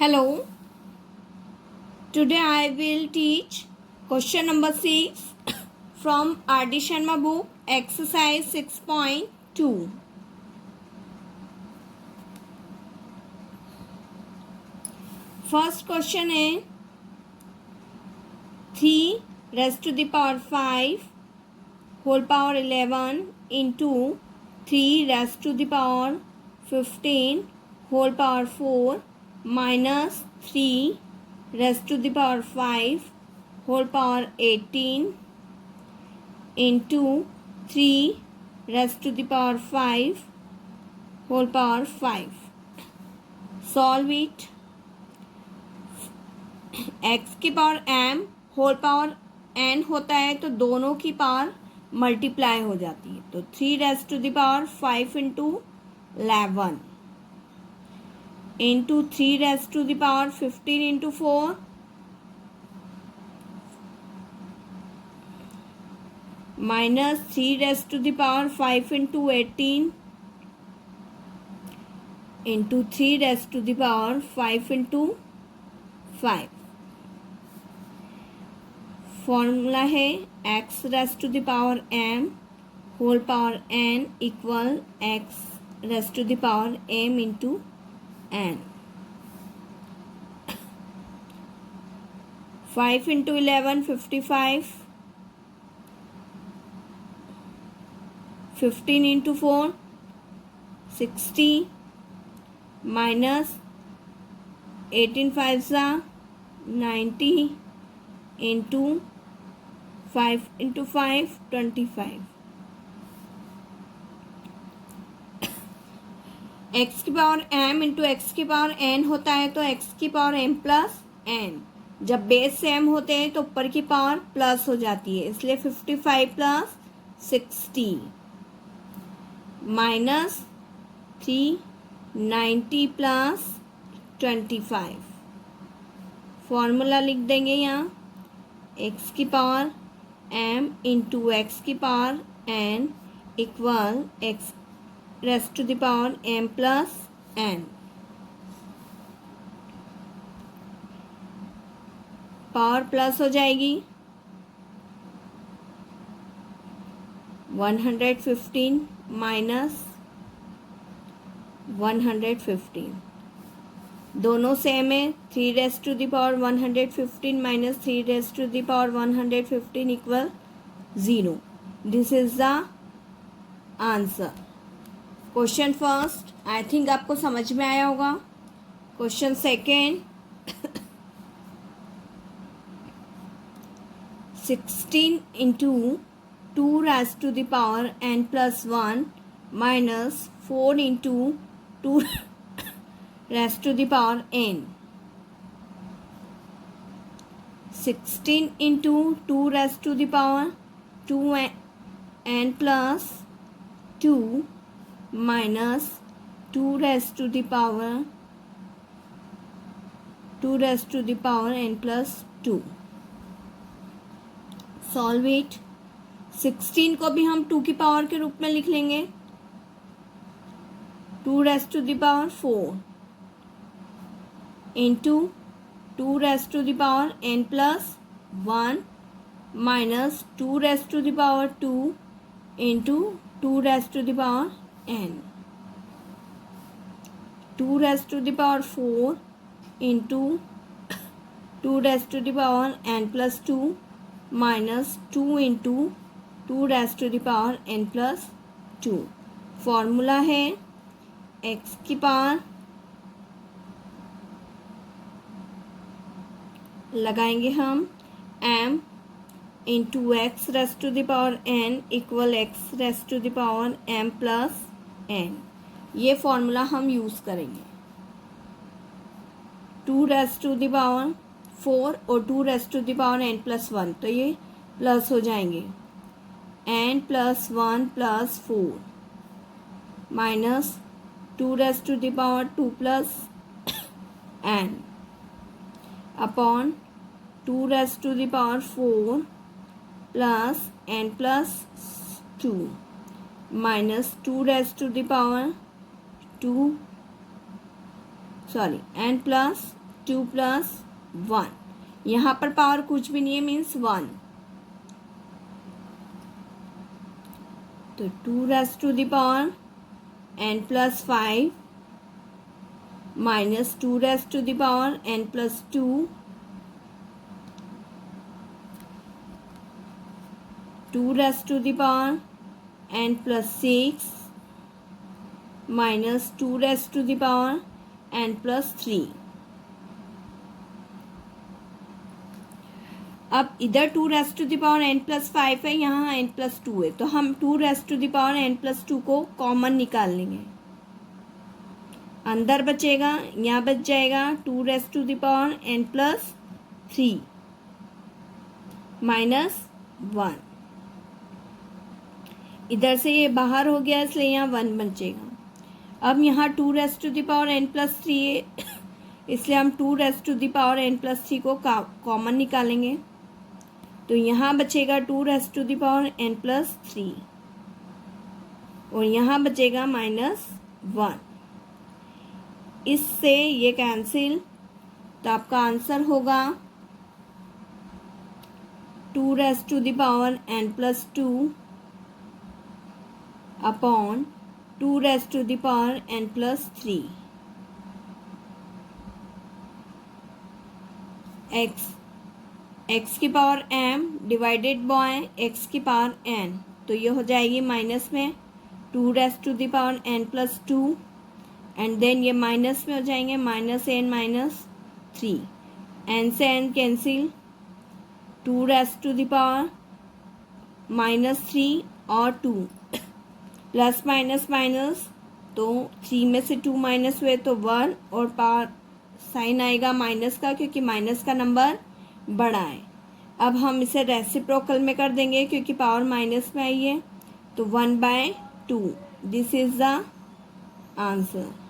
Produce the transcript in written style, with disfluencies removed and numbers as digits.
Hello, today I will teach question number 6 from R.D. Sharma book, exercise 6.2. First question है 3 raised to the power 5 whole power 11 into 3 raised to the power 15 whole power 4 minus 3 raised to the power 5 whole power 18 into 3 raised to the power 5 whole power 5. Solve it. x की power m whole power n होता है तो दोनों की power multiply हो जाती है, तो 3 raise to the power 5 into 11 into 3 raise to the power 15 into 4 minus 3 raise to the power 5 into 18 into 3 raise to the power 5 into 5. Formula है x raise to the power m whole power n equal x raise to the power m into n. 5 into 11 55, 15 into 4 60 minus 18 5 90 into 5 into 5 25. x की power m into x की power n होता है तो x की power m plus n. जब base same होते हैं तो ऊपर की पावर प्लस हो जाती है, इसलिए 55 प्लस 60 माइनस 390 प्लस 25. फॉर्मूला लिख देंगे यहाँ x की पावर m इंटू एक्स की power n equal x raise to the power m plus n. Power plus हो जाएगी 115 माइनस 115, दोनों सेम है. 3 raise to the power 115 minus 3 raise to the power 115 equal 0. This is the answer. Question first I think आपको समझ में आया होगा. Question second 16 into 2 raise to the power n plus 1 minus 4 into 2 raise to the power n. 16 into 2 raise to the power 2n plus 2 minus 2 raise to the power 2 raise to the power n plus 2. Solve it. 16 को भी हम 2 की power के रूप में लिख लेंगे. 2 raise to the power 4 into 2 raise to the power n plus 1 minus 2 raise to the power 2 into 2 raise to the power n. 2 raise to the power 4 into 2 raise to the power n plus 2 minus 2 into 2 raise to the power n plus 2. Formula है x की power लगाएंगे हम m into x raise to the power n equal x raise to the power m plus n. ये formula हम use करेंगे. 2 raise to the power 4 और 2 raise to the power n plus 1, तो ये plus हो जाएंगे. n plus 1 plus 4 minus 2 raise to the power 2 plus n upon 2 raise to the power 4 plus n plus 2 minus 2 raise to the power 2 n plus 2 plus 1, यहाँ पर power कुछ भी नहीं है, मीन्स 1। तो 2 raise to the power n plus 5 minus 2 raise to the power n plus 2 2 raise to the power n plus 6 minus 2 raise to the power n plus 3। अब इधर 2 raise to the power n plus 5 है, यहाँ n plus 2 है, तो हम 2 raise to the power n plus 2 को common निकाल लेंगे। अंदर बचेगा, यहाँ बच जाएगा 2 raise to the power n plus 3 minus 1। इधर से ये बाहर हो गया, इसलिए यहाँ 1 बचेगा। अब यहाँ 2 raise to the power n plus 3 है, इसलिए हम 2 raise to the power n plus 3 को कॉमन निकालेंगे। तो यहाँ बचेगा 2 raise to the power n plus 3 और यहाँ बचेगा माइनस 1। इससे ये कैंसिल, तो आपका आंसर होगा 2 raise to the power n plus 2 upon 2 raise to the power n plus 3। x की power m divided by x की पावर n, तो ये हो जाएगी माइनस में 2 raise to the power n plus 2 and then ये minus में हो जाएंगे माइनस n माइनस 3, n से n cancel, 2 raise to the power minus 3 और 2 प्लस माइनस माइनस, तो 3 में से 2 माइनस हुए तो 1 और पावर साइन आएगा माइनस का, क्योंकि माइनस का नंबर बड़ा है। अब हम इसे रेसिप्रोकल में कर देंगे क्योंकि पावर माइनस में आई है, तो 1/2। This is the answer.